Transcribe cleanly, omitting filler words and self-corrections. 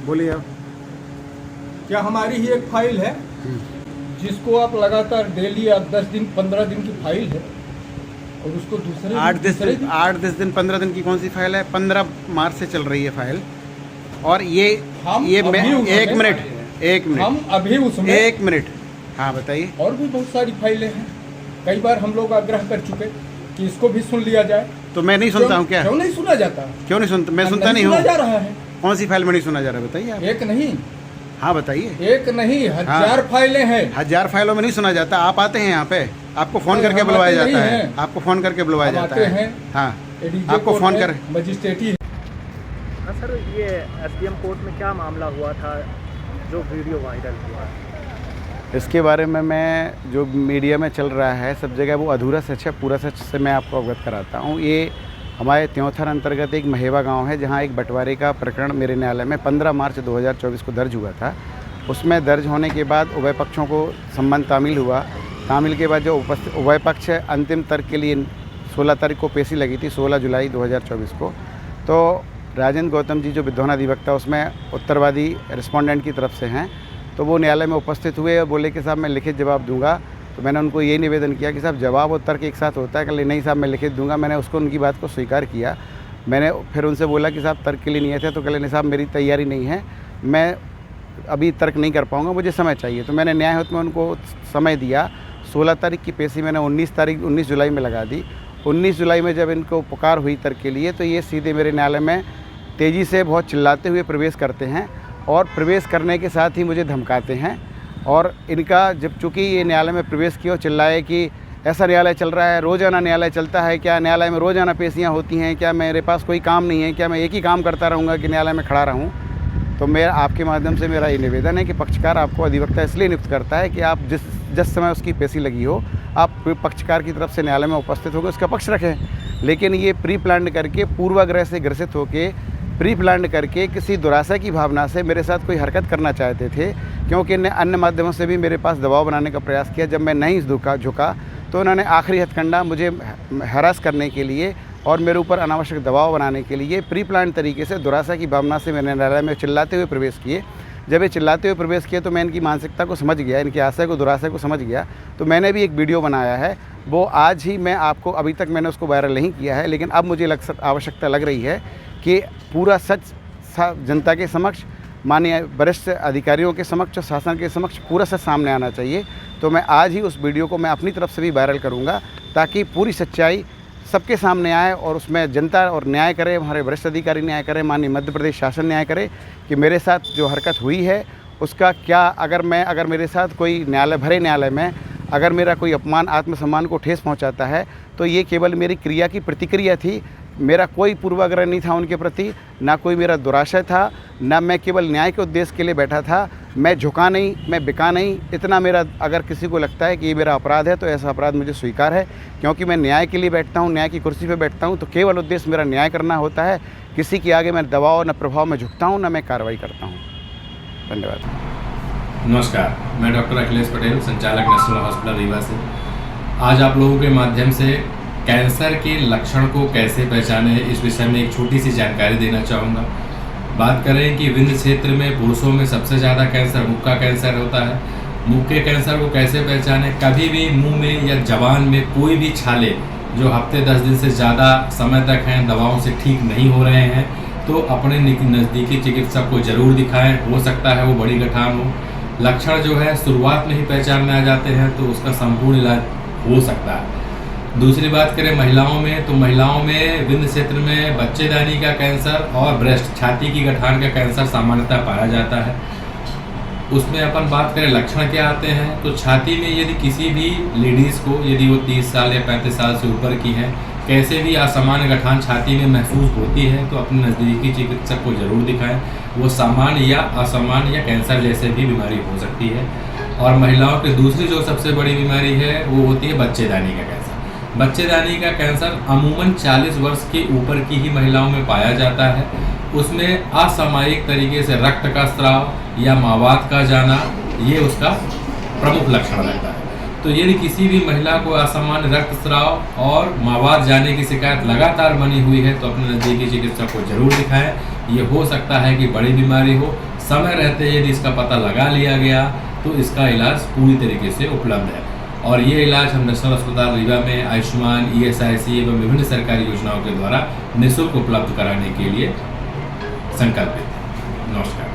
बोलिए आप। क्या हमारी ही एक फाइल है जिसको आप लगातार डेली या 10 दिन 15 दिन की फाइल है और उसको दूसरे 8-10 दिन 15 दिन की कौन सी फाइल है? 15 मार्च से चल रही है फाइल। और ये एक मिनट हम अभी उसमें एक मिनट। हाँ बताइए। और भी बहुत सारी फाइलें हैं। कई बार हम लोग आग्रह कर चुके कि इसको भी सुन लिया जाए। तो मैं नहीं सुनता हूँ क्या? क्यों नहीं सुना जाता? क्यों नहीं सुनता? मैं सुनता नहीं हूँ। सुना जा रहा है। कौन सी फाइल में नहीं सुना जा रहा है बताइए आप। एक नहीं। हाँ बताइए। एक नहीं, हजार फाइलें हैं। 1000 फाइलों में नहीं सुना जाता। आप आते हैं यहाँ पे, आपको फोन करके बुलवाया जाता है। आपको फोन करके बुलवाया जाता है। हाँ, आपको फोन कर मजिस्ट्रेटी। हाँ सर, ये एसडीएम कोर्ट में क्या मामला हुआ था जो वीडियो वायरल हुआ है? इसके बारे में मैं जो मीडिया में चल रहा है सब जगह वो अधूरा सच है, पूरा सच से मैं आपको अवगत कराता हूँ। ये हमारे त्योंथर अंतर्गत एक महेवा गांव है जहां एक बंटवारे का प्रकरण मेरे न्यायालय में 15 मार्च 2024 को दर्ज हुआ था। उसमें दर्ज होने के बाद उभय पक्षों को संबंध तामील हुआ। तामील के बाद जो उभय पक्ष अंतिम तर्क के लिए 16 तारीख को पेशी लगी थी, 16 जुलाई 2024 को। तो राजेंद्र गौतम जी जो विद्वान अधिवक्ता उसमें उत्तरवादी रिस्पोंडेंट की तरफ से हैं, तो वो न्यायालय में उपस्थित हुए और बोले कि साहब मैं लिखित जवाब दूंगा। तो मैंने उनको ये निवेदन किया कि साहब जवाब और तर्क एक साथ होता है कि नहीं साहब मैं लिखित दूंगा। मैंने उसको उनकी बात को स्वीकार किया। मैंने फिर उनसे बोला कि साहब तर्क के लिए नहीं आए थे, तो कह नहीं साहब मेरी तैयारी नहीं है, मैं अभी तर्क नहीं कर पाऊँगा, मुझे समय चाहिए। तो मैंने न्याय हित में उनको समय दिया। 16 तारीख की पेशी मैंने 19 जुलाई में लगा दी। 19 जुलाई में जब इनको पुकार हुई तर्क के लिए तो ये सीधे मेरे न्यायालय में तेज़ी से बहुत चिल्लाते हुए प्रवेश करते हैं और प्रवेश करने के साथ ही मुझे धमकाते हैं। और इनका जब चूँकि ये न्यायालय में प्रवेश किया और चिल्लाए कि ऐसा न्यायालय चल रहा है, रोज़ाना न्यायालय चलता है क्या, न्यायालय में रोज़ाना पेशियाँ होती हैं क्या, मेरे पास कोई काम नहीं है क्या, मैं एक ही काम करता रहूँगा कि न्यायालय में खड़ा रहूँ। तो मेरा आपके माध्यम से मेरा ये निवेदन है कि पक्षकार आपको अधिवक्ता इसलिए नियुक्त करता है कि आप जिस समय उसकी पेशी लगी हो आप पक्षकार की तरफ से न्यायालय में उपस्थित होकर उसका पक्ष रखें। लेकिन ये प्री प्लान्ड करके, पूर्वाग्रह से ग्रसित होकर, प्री प्लान्ड करके किसी दुराशा की भावना से मेरे साथ कोई हरकत करना चाहते थे, क्योंकि इन्हें अन्य माध्यमों से भी मेरे पास दबाव बनाने का प्रयास किया। जब मैं नहीं झुका तो उन्होंने आखिरी हथकंडा मुझे हरास करने के लिए और मेरे ऊपर अनावश्यक दबाव बनाने के लिए प्री प्लान तरीके से दुराशा की भावना से मेरे न्यायालय में चिल्लाते हुए प्रवेश किए। जब ये चिल्लाते हुए प्रवेश किए तो मैं इनकी मानसिकता को समझ गया, इनकी आशय को, दुराशा को समझ गया। तो मैंने भी एक वीडियो बनाया है, वो आज ही मैं आपको, अभी तक मैंने उसको वायरल नहीं किया है, लेकिन अब मुझे आवश्यकता लग रही है कि पूरा सच जनता के समक्ष, माननीय वरिष्ठ अधिकारियों के समक्ष, शासन के समक्ष पूरा सच सामने आना चाहिए। तो मैं आज ही उस वीडियो को मैं अपनी तरफ से भी वायरल करूंगा ताकि पूरी सच्चाई सबके सामने आए और उसमें जनता और न्याय करे, हमारे वरिष्ठ अधिकारी न्याय करे, माननीय मध्य प्रदेश शासन न्याय करे कि मेरे साथ जो हरकत हुई है उसका क्या, अगर मेरे साथ कोई भरे न्यायालय में अगर मेरा कोई अपमान, आत्मसम्मान को ठेस पहुंचाता है तो ये केवल मेरी क्रिया की प्रतिक्रिया थी। मेरा कोई पूर्वाग्रह नहीं था उनके प्रति, ना कोई मेरा दुराशय था, ना मैं केवल न्याय के उद्देश्य के लिए बैठा था। मैं झुका नहीं, मैं बिका नहीं। इतना मेरा, अगर किसी को लगता है कि ये मेरा अपराध है तो ऐसा अपराध मुझे स्वीकार है, क्योंकि मैं न्याय के लिए बैठता हूँ, न्याय की कुर्सी पर बैठता हूँ, तो केवल उद्देश्य मेरा न्याय करना होता है। किसी के आगे मैं दबाव न प्रभाव में झुकता हूँ, न मैं कार्रवाई करता हूँ। धन्यवाद। नमस्कार, मैं डॉक्टर अखिलेश पटेल, संचालक नेशनल हॉस्पिटल रीवा से। आज आप लोगों के माध्यम से कैंसर के लक्षण को कैसे पहचाने इस विषय में एक छोटी सी जानकारी देना चाहूँगा। बात करें कि विंध्य क्षेत्र में पुरुषों में सबसे ज़्यादा कैंसर मुख का कैंसर होता है। मुख के कैंसर को कैसे पहचाने? कभी भी मुंह में या जबान में कोई भी छाले जो हफ्ते 10 दिन से ज़्यादा समय तक हैं, दवाओं से ठीक नहीं हो रहे हैं, तो अपने नज़दीकी चिकित्सक को ज़रूर दिखाएं। हो सकता है वो बड़ी गठान हो। लक्षण जो है शुरुआत में ही पहचान में आ जाते हैं तो उसका संपूर्ण इलाज हो सकता है। दूसरी बात करें महिलाओं में, तो महिलाओं में विंध्य क्षेत्र में बच्चेदानी का कैंसर और ब्रेस्ट, छाती की गठान का कैंसर सामान्यतः पाया जाता है। उसमें अपन बात करें लक्षण क्या आते हैं, तो छाती में यदि किसी भी लेडीज़ को, यदि वो 30 साल या 35 साल से ऊपर की हैं, कैसे भी असामान्य गठान छाती में महसूस होती है तो अपने नज़दीकी चिकित्सक को ज़रूर दिखाएं। वो सामान्य या असामान्य या कैंसर जैसे भी बीमारी हो सकती है। और महिलाओं की दूसरी जो सबसे बड़ी बीमारी है वो होती है बच्चेदानी का कैंसर। बच्चेदानी का कैंसर अमूमन 40 वर्ष के ऊपर की ही महिलाओं में पाया जाता है। उसमें असामयिक तरीके से रक्त का स्राव या मावात का जाना, ये उसका प्रमुख लक्षण रहता है। तो यदि किसी भी महिला को असामान्य रक्तस्राव और मावात जाने की शिकायत लगातार बनी हुई है तो अपने नज़दीकी चिकित्सक को जरूर दिखाएं। ये हो सकता है कि बड़ी बीमारी हो, समय रहते यदि इसका पता लगा लिया गया तो इसका इलाज पूरी तरीके से उपलब्ध है। और ये इलाज हम नेशनल अस्पताल रीवा में आयुष्मान, ESIC एवं विभिन्न सरकारी योजनाओं के द्वारा निःशुल्क उपलब्ध कराने के लिए संकल्पित। नमस्कार।